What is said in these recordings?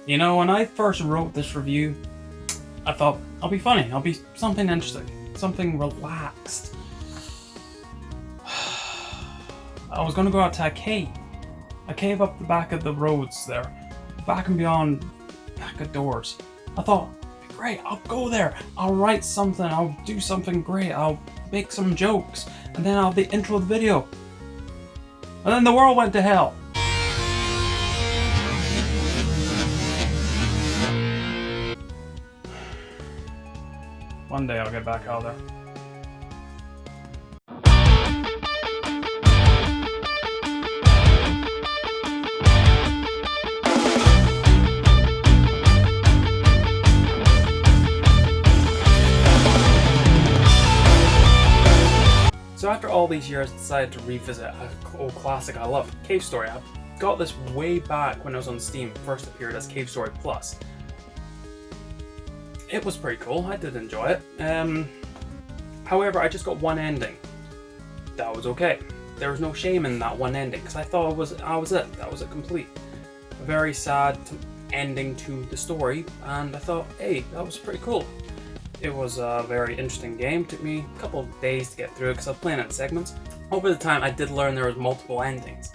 You know, when I first wrote this review, I thought, I'll be funny, I'll be something interesting, something relaxed. I was gonna go out to a cave up the back of the roads there, back and beyond, back of doors. I thought, great, I'll go there, I'll write something, I'll do something great, I'll make some jokes, and then I'll have the intro of the video. And then the world went to hell. One day I'll get back out there. So after all these years, I decided to revisit an old classic I love, Cave Story. I got this way back when it was on Steam, first appeared as Cave Story Plus. It was pretty cool, I did enjoy it. However, I just got one ending. That was okay. There was no shame in that one ending, because I thought that was it complete. A very sad ending to the story, and I thought, hey, that was pretty cool. It was a very interesting game. It took me a couple of days to get through it because I was playing it in segments. Over the time, I did learn there was multiple endings.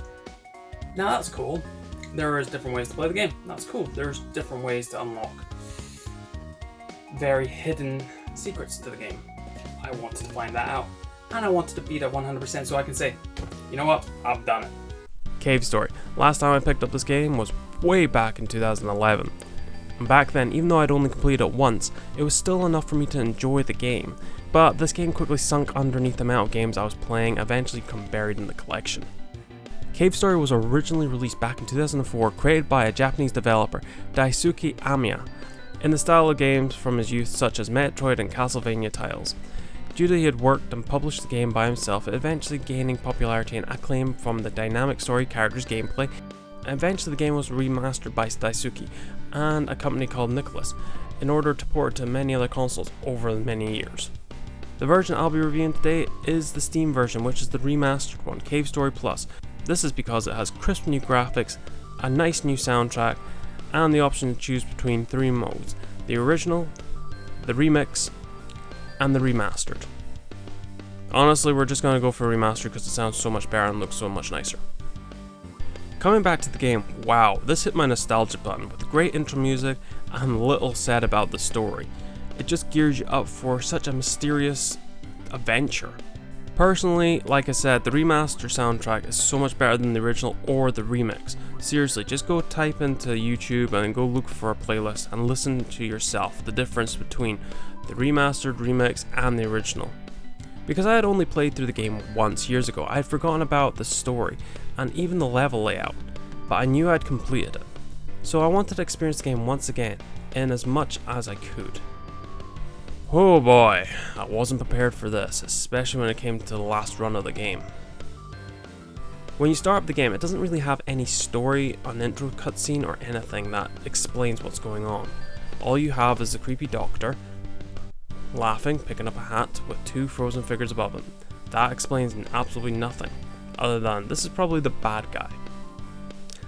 Now that's cool. There's different ways to play the game. That's cool. There's different ways to unlock very hidden secrets to the game. I wanted to find that out. And I wanted to beat it 100% so I can say, you know what, I've done it. Cave Story. Last time I picked up this game was way back in 2011. And back then, even though I'd only completed it once, it was still enough for me to enjoy the game. But this game quickly sunk underneath the amount of games I was playing, eventually become buried in the collection. Cave Story was originally released back in 2004, created by a Japanese developer, Daisuke Amiya, in the style of games from his youth such as Metroid and Castlevania titles. Due to he had worked and published the game by himself, eventually gaining popularity and acclaim from the dynamic story, characters, gameplay. Eventually the game was remastered by Daisuke and a company called Nicalis in order to port it to many other consoles over many years. The version I'll be reviewing today is the Steam version, which is the remastered one, Cave Story Plus. This is because it has crisp new graphics, a nice new soundtrack, and the option to choose between 3 modes: the original, the remix, and the remastered. Honestly, we're just going to go for remastered because it sounds so much better and looks so much nicer. Coming back to the game, wow, this hit my nostalgia button with great intro music and little said about the story. It just gears you up for such a mysterious adventure. Personally, like I said, the remaster soundtrack is so much better than the original or the remix. Seriously, just go type into YouTube and go look for a playlist and listen to yourself the difference between the remastered, remix, and the original. Because I had only played through the game once years ago, I had forgotten about the story and even the level layout, but I knew I'd completed it. So I wanted to experience the game once again, in as much as I could. Oh boy, I wasn't prepared for this, especially when it came to the last run of the game. When you start up the game, it doesn't really have any story, an intro cutscene, or anything that explains what's going on. All you have is a creepy doctor, laughing, picking up a hat with 2 frozen figures above him. That explains absolutely nothing, other than this is probably the bad guy.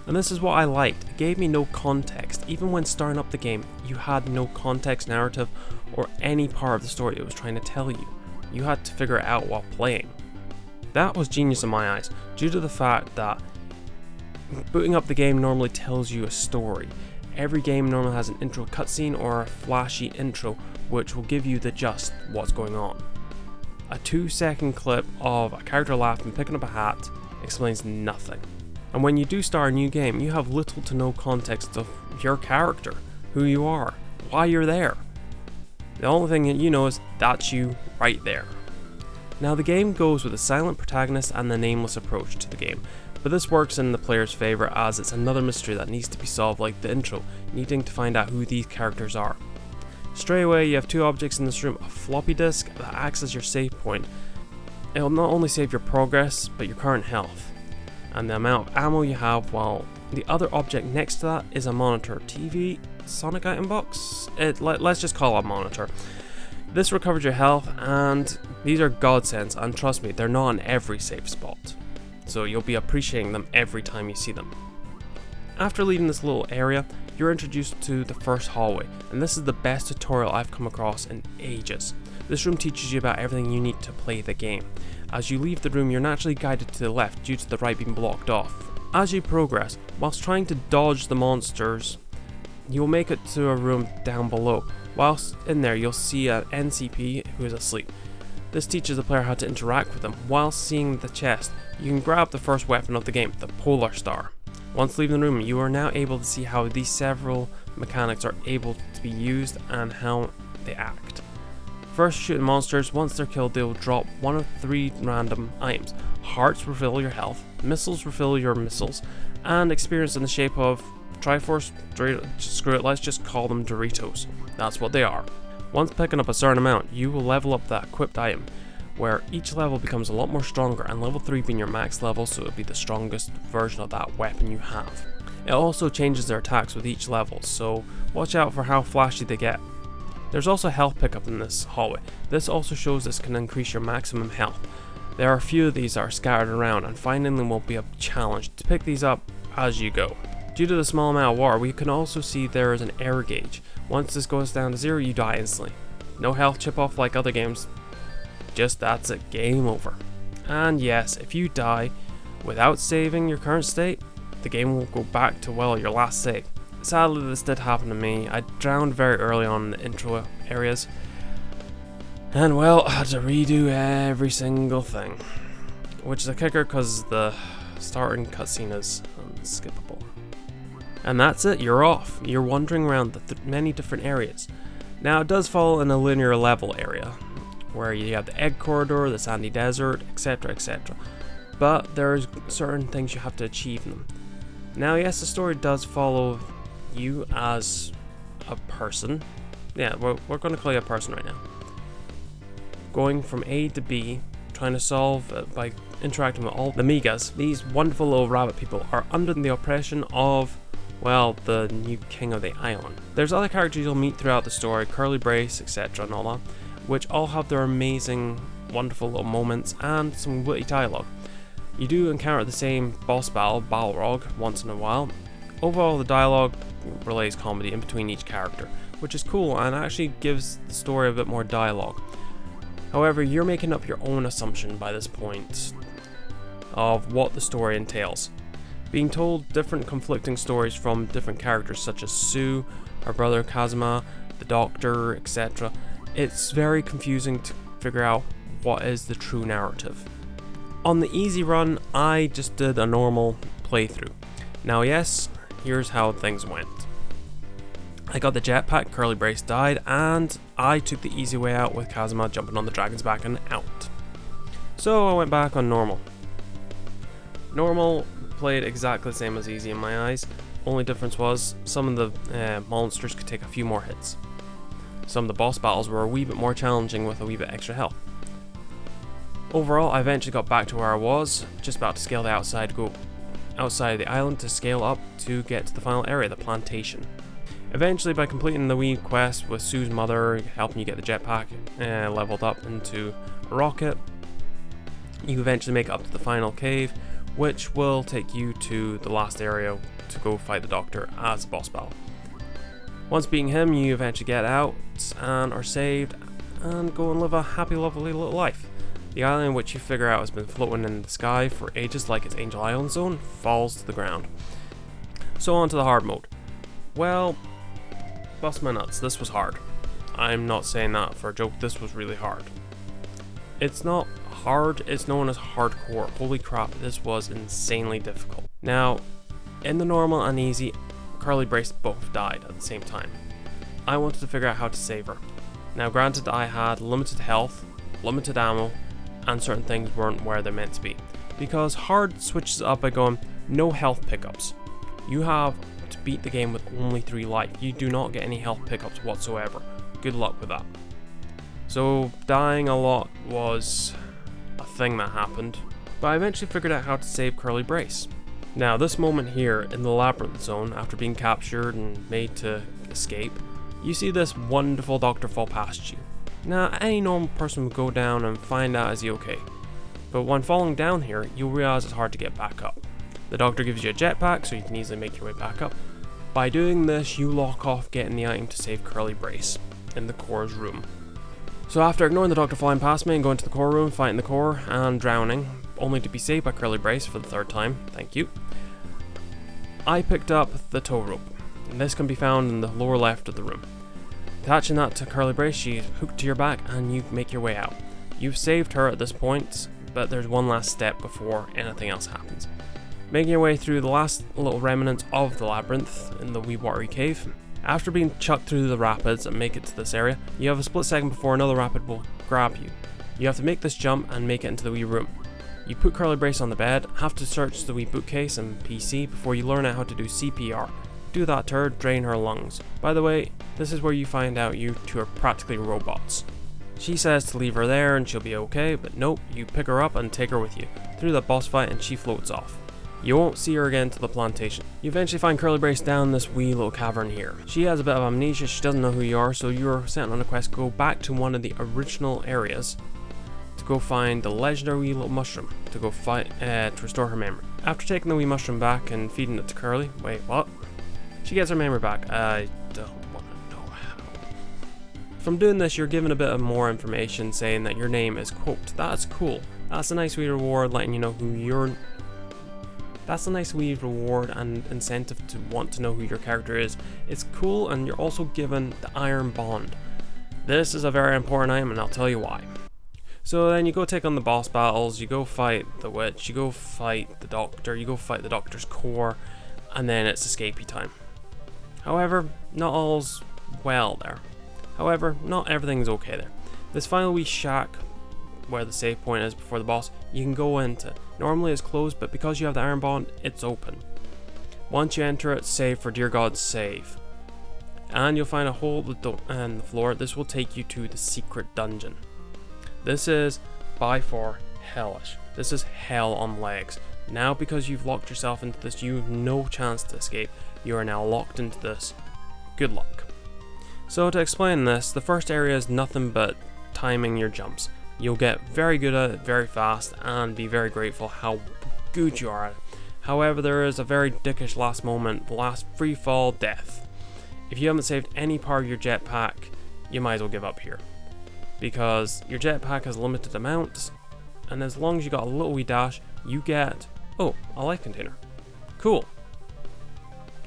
And this is what I liked, it gave me no context. Even when starting up the game, you had no context, narrative, or any part of the story it was trying to tell you. You had to figure it out while playing. That was genius in my eyes, due to the fact that booting up the game normally tells you a story. Every game normally has an intro cutscene or a flashy intro which will give you the just what's going on. A 2-second clip of a character laughing, picking up a hat explains nothing. And when you do start a new game, you have little to no context of your character, who you are, why you're there. The only thing that you know is that's you right there. Now the game goes with a silent protagonist and the nameless approach to the game, but this works in the player's favour as it's another mystery that needs to be solved, like the intro, needing to find out who these characters are. Straight away you have 2 objects in this room, a floppy disk that acts as your save point. It'll not only save your progress, but your current health, and the amount of ammo you have, while the other object next to that is a monitor, TV, Sonic item box? Let's just call it a monitor. This recovers your health, and these are godsends, and trust me, they're not in every safe spot, so you'll be appreciating them every time you see them. After leaving this little area, you're introduced to the first hallway, and this is the best tutorial I've come across in ages. This room teaches you about everything you need to play the game. As you leave the room, you're naturally guided to the left due to the right being blocked off. As you progress, whilst trying to dodge the monsters, you will make it to a room down below. Whilst in there, you'll see an NCP who is asleep. This teaches the player how to interact with them. While seeing the chest, you can grab the first weapon of the game, the Polar Star. Once leaving the room, you are now able to see how these several mechanics are able to be used and how they act. First, shooting monsters, once they're killed, they will drop one of 3 random items. Hearts refill your health, missiles refill your missiles, and experience in the shape of Triforce, screw it, let's just call them Doritos. That's what they are. Once picking up a certain amount, you will level up that equipped item, where each level becomes a lot more stronger, and level 3 being your max level, so it'll be the strongest version of that weapon you have. It also changes their attacks with each level, so watch out for how flashy they get. There's also health pickup in this hallway. This also shows this can increase your maximum health. There are a few of these that are scattered around, and finding them will be a challenge to pick these up as you go. Due to the small amount of water, we can also see there is an air gauge. Once this goes down to 0, you die instantly. No health chip off like other games, just that's it, game over. And yes, if you die without saving your current state, the game will go back to, well, your last save. Sadly, this did happen to me. I drowned very early on in the intro areas, and well, I had to redo every single thing, which is a kicker because the starting cutscene is unskippable. And that's it, you're off. You're wandering around the many different areas. Now, it does fall in a linear level area, where you have the egg corridor, the sandy desert, etc, etc. But there's certain things you have to achieve in them. Now, yes, the story does follow you as a person. Yeah, we're going to call you a person right now. Going from A to B, trying to solve by interacting with all the Megas. These wonderful little rabbit people are under the oppression of, well, the new king of the island. There's other characters you'll meet throughout the story, Curly Brace, etc, and all that, which all have their amazing, wonderful little moments and some witty dialogue. You do encounter the same boss battle, Balrog, once in a while. Overall, the dialogue relays comedy in between each character, which is cool and actually gives the story a bit more dialogue. However, you're making up your own assumption by this point of what the story entails. Being told different conflicting stories from different characters such as Sue, her brother Kazuma, the Doctor, etc. It's very confusing to figure out what is the true narrative. On the easy run, I just did a normal playthrough. Now yes, here's how things went. I got the jetpack, Curly Brace died, and I took the easy way out with Kazuma jumping on the dragon's back and out. So I went back on normal. Normal played exactly the same as easy in my eyes. Only difference was some of the monsters could take a few more hits. Some of the boss battles were a wee bit more challenging with a wee bit extra health. Overall, I eventually got back to where I was, just about to scale the outside, go outside of the island to scale up to get to the final area, the plantation. Eventually, by completing the wee quest with Sue's mother helping you get the jetpack leveled up into a rocket, you eventually make it up to the final cave, which will take you to the last area to go fight the Doctor as a boss battle. Once beating him, you eventually get out and are saved and go and live a happy, lovely little life. The island which you figure out has been floating in the sky for ages like its Angel Island zone falls to the ground. So on to the hard mode. Well, bust my nuts, this was hard. I'm not saying that for a joke, this was really hard. It's not hard, it's known as hardcore. Holy crap, this was insanely difficult. Now, in the normal and easy, Curly Brace both died at the same time. I wanted to figure out how to save her. Now granted, I had limited health, limited ammo, and certain things weren't where they're meant to be. Because hard switches up by going, no health pickups. You have to beat the game with only 3 life. You do not get any health pickups whatsoever. Good luck with that. So dying a lot was a thing that happened, but I eventually figured out how to save Curly Brace. Now this moment here in the labyrinth zone, after being captured and made to escape, you see this wonderful Doctor fall past you. Now any normal person would go down and find out is he okay, but when falling down here, you'll realize it's hard to get back up. The Doctor gives you a jetpack so you can easily make your way back up, By doing this, you lock off getting the item to save Curly Brace in the core's room. So after ignoring the doctor flying past me and going to the core room, fighting the core and drowning, only to be saved by Curly Brace for the third time, thank you, I picked up the tow rope. And this can be found in the lower left of the room. Attaching that to Curly Brace, she's hooked to your back and you make your way out. You've saved her at this point, but there's one last step before anything else happens. Making your way through the last little remnants of the labyrinth in the wee watery cave. After being chucked through the rapids and make it to this area, you have a split second before another rapid will grab you. You have to make this jump and make it into the wee room. You put Curly Brace on the bed, have to search the wee bookcase and PC before you learn out how to do CPR. Do that to her, drain her lungs. By the way, this is where you find out you two are practically robots. She says to leave her there and she'll be okay, but nope, you pick her up and take her with you through the boss fight and she floats off. You won't see her again to the plantation. You eventually find Curly Brace down this wee little cavern here. She has a bit of amnesia, she doesn't know who you are, so you're sent on a quest to go back to one of the original areas to go find the legendary wee little mushroom to go fight to restore her memory. After taking the wee mushroom back and feeding it to Curly, wait, what? She gets her memory back. I don't want to know how. From doing this, you're given a bit of more information saying that your name is Quote. That's cool. That's a nice wee reward letting you know who you're... That's a nice wee reward and incentive to want to know who your character is. It's cool, and you're also given the Iron Bond. This is a very important item, and I'll tell you why. So then you go take on the boss battles, you go fight the witch, you go fight the doctor, you go fight the doctor's core, and then it's escapey time. However, not all's well there. However, not everything's okay there. This final wee shack, where the save point is before the boss, you can go into. Normally it's closed, but because you have the Iron Bond, it's open. Once you enter it, save for Dear God Save. And you'll find a hole in the floor. This will take you to the secret dungeon. This is by far hellish. This is hell on legs. Now because you've locked yourself into this, you have no chance to escape. You are now locked into this. Good luck. So to explain this, the first area is nothing but timing your jumps. You'll get very good at it very fast and be very grateful how good you are at it. However, there is a very dickish last moment, the last free fall death. If you haven't saved any part of your jetpack, you might as well give up here. Because your jetpack has limited amounts, and as long as you got a little wee dash, you get, oh, a life container. Cool.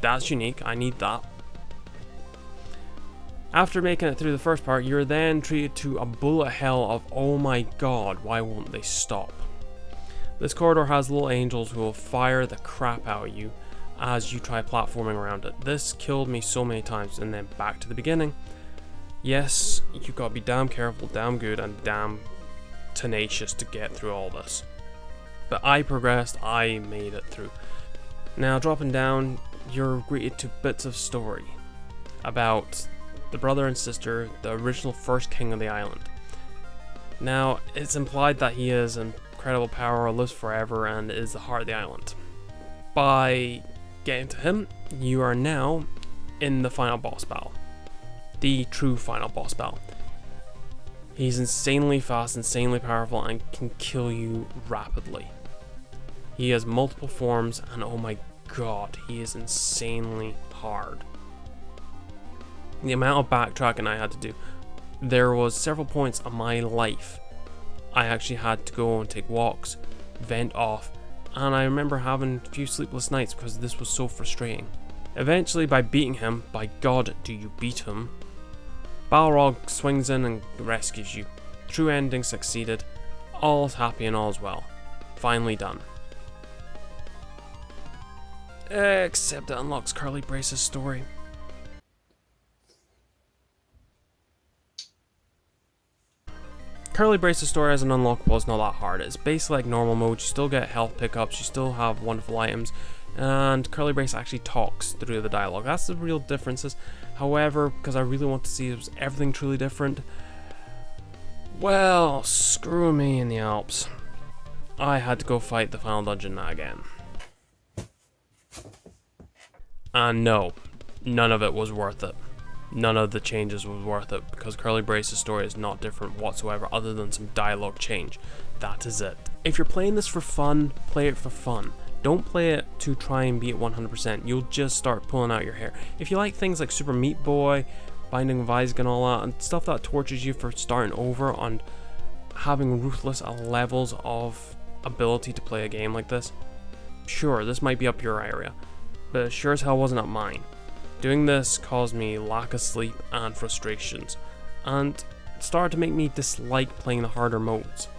That's unique, I need that. After making it through the first part, you're then treated to a bullet hell of, oh my god, why won't they stop? This corridor has little angels who will fire the crap out of you as you try platforming around it. This killed me so many times, and then back to the beginning. Yes, you gotta be damn careful, damn good, and damn tenacious to get through all this. But I progressed, I made it through. Now dropping down, you're greeted to bits of story about the brother and sister, the original first king of the island. Now, it's implied that he is incredible power, lives forever, and is the heart of the island. By getting to him, you are now in the final boss battle. The true final boss battle. He's insanely fast, insanely powerful, and can kill you rapidly. He has multiple forms, and oh my god, he is insanely hard. The amount of backtracking I had to do. There was several points of my life I actually had to go and take walks, vent off, and I remember having a few sleepless nights because this was so frustrating. Eventually, by beating him, by god do you beat him, Balrog swings in and rescues you. True ending succeeded, all's happy and all's well. Finally done. Except it unlocks Curly Brace's story. Curly Brace's story as an unlockable is not that hard. It's basically like normal mode. You still get health pickups, you still have wonderful items, and Curly Brace actually talks through the dialogue. That's the real differences. However, because I really want to see was everything truly different, well, screw me in the Alps. I had to go fight the final dungeon again. And no, none of it was worth it. None of the changes was worth it, because Curly Brace's story is not different whatsoever other than some dialogue change. That is it. If you're playing this for fun, play it for fun. Don't play it to try and beat 100%. You'll just start pulling out your hair. If you like things like Super Meat Boy, Binding of Isaac and all that, and stuff that tortures you for starting over on having ruthless levels of ability to play a game like this, sure, this might be up your area, but it sure as hell wasn't up mine. Doing this caused me lack of sleep and frustrations, and started to make me dislike playing the harder modes.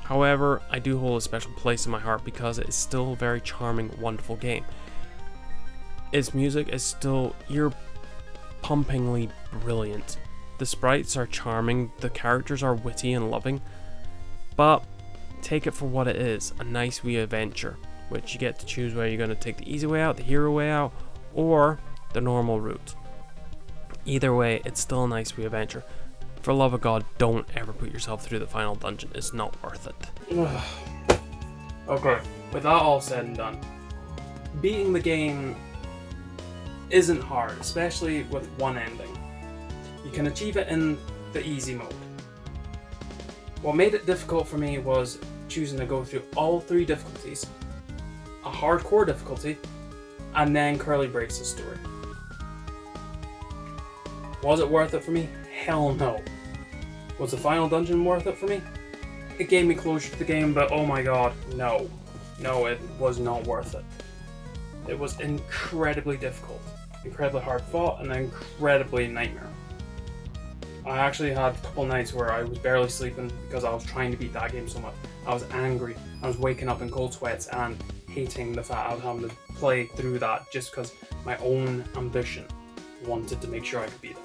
However, I do hold a special place in my heart because it is still a very charming, wonderful game. Its music is still ear-pumpingly brilliant. The sprites are charming, the characters are witty and loving, but take it for what it is, a nice wee adventure, which you get to choose whether you're going to take the easy way out, the hero way out, or the normal route. Either way, it's still a nice wee adventure. For love of God, don't ever put yourself through the final dungeon. It's not worth it. Okay, with that all said and done, beating the game isn't hard, especially with one ending. You can achieve it in the easy mode. What made it difficult for me was choosing to go through all 3 difficulties, a hardcore difficulty, and then Curly Brace's story. Was it worth it for me? Hell no. Was the final dungeon worth it for me? It gave me closure to the game, but oh my god, no. No, it was not worth it. It was incredibly difficult, incredibly hard fought, and incredibly nightmare. I actually had a couple nights where I was barely sleeping because I was trying to beat that game so much. I was angry, I was waking up in cold sweats and hating the fact I was having to play through that just because my own ambition wanted to make sure I could beat it.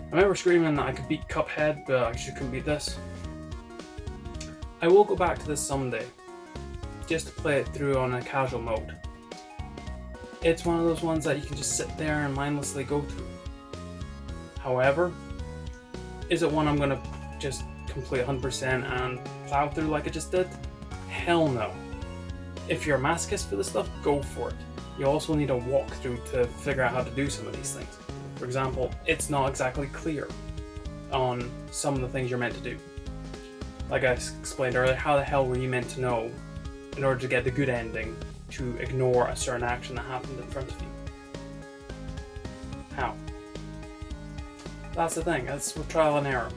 I remember screaming that I could beat Cuphead, but I just couldn't beat this. I will go back to this someday, just to play it through on a casual mode. It's one of those ones that you can just sit there and mindlessly go through. However, is it one I'm going to just complete 100% and plow through like I just did? Hell no. If you're a masochist for this stuff, go for it. You also need a walkthrough to figure out how to do some of these things. For example, it's not exactly clear on some of the things you're meant to do. Like I explained earlier, how the hell were you meant to know, in order to get the good ending, to ignore a certain action that happened in front of you? How? That's the thing, that's with trial and error.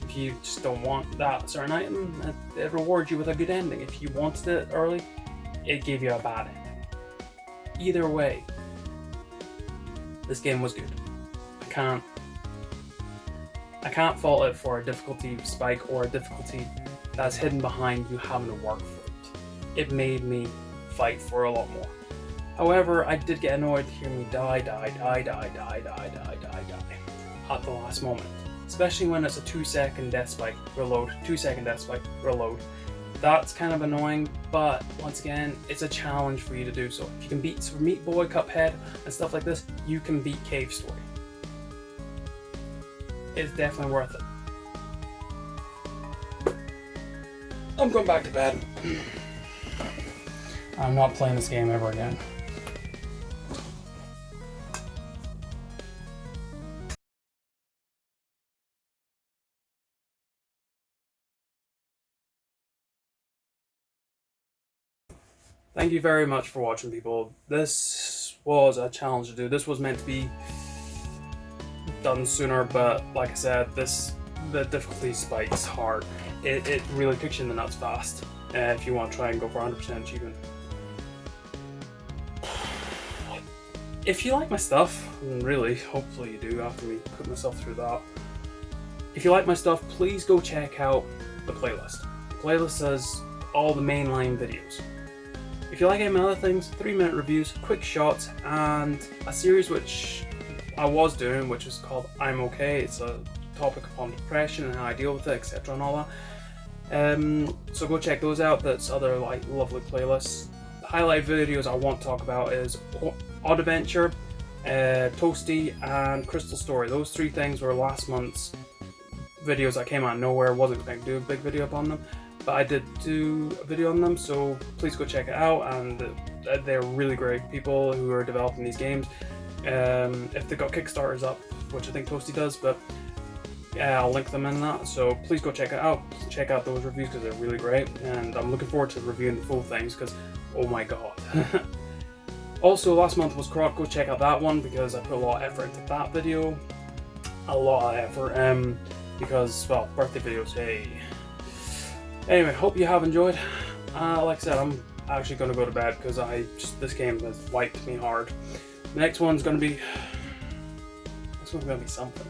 If you just don't want that certain item, it rewards you with a good ending. If you wanted it early, it gave you a bad ending. Either way, this game was good. I can't fault it for a difficulty spike or a difficulty that's hidden behind you having to work for it. It made me fight for a lot more. However, I did get annoyed to hear me die at the last moment. Especially when it's a 2-second death spike, reload, 2-second death spike, reload. That's kind of annoying, but once again, it's a challenge for you to do so. If you can beat Super Meat Boy, Cuphead, and stuff like this, you can beat Cave Story. It's definitely worth it. I'm going back to bed. I'm not playing this game ever again. Thank you very much for watching, people. This was a challenge to do. This was meant to be done sooner, but like I said, the difficulty spikes hard. It really kicks you in the nuts fast if you want to try and go for 100% achievement. If you like my stuff, and really, hopefully you do after we put myself through that. If you like my stuff, please go check out the playlist. The playlist has all the mainline videos. If you like any other things, 3-minute reviews, quick shots, and a series which I was doing, which is called I'm Okay. It's a topic upon depression and how I deal with it, etc. and all that. So go check those out. That's other like lovely playlists. The highlight videos I want to talk about is Odd Adventure, Toasty, and Crystal Story. Those 3 things were last month's videos that came out of nowhere. Wasn't expecting to do a big video upon them, but I did do a video on them, so please go check it out. And they're really great people who are developing these games. If they've got Kickstarters up, which I think Toasty does, but I'll link them in that, so please go check it out. Check out those reviews because they're really great, and I'm looking forward to reviewing the full things because, oh my god. Also, last month was Crot. Go check out that one because I put a lot of effort into that video. A lot of effort, because, well, birthday videos, hey. Anyway, hope you have enjoyed. Like I said, I'm actually going to go to bed because this game has wiped me hard. The next one's going to be something.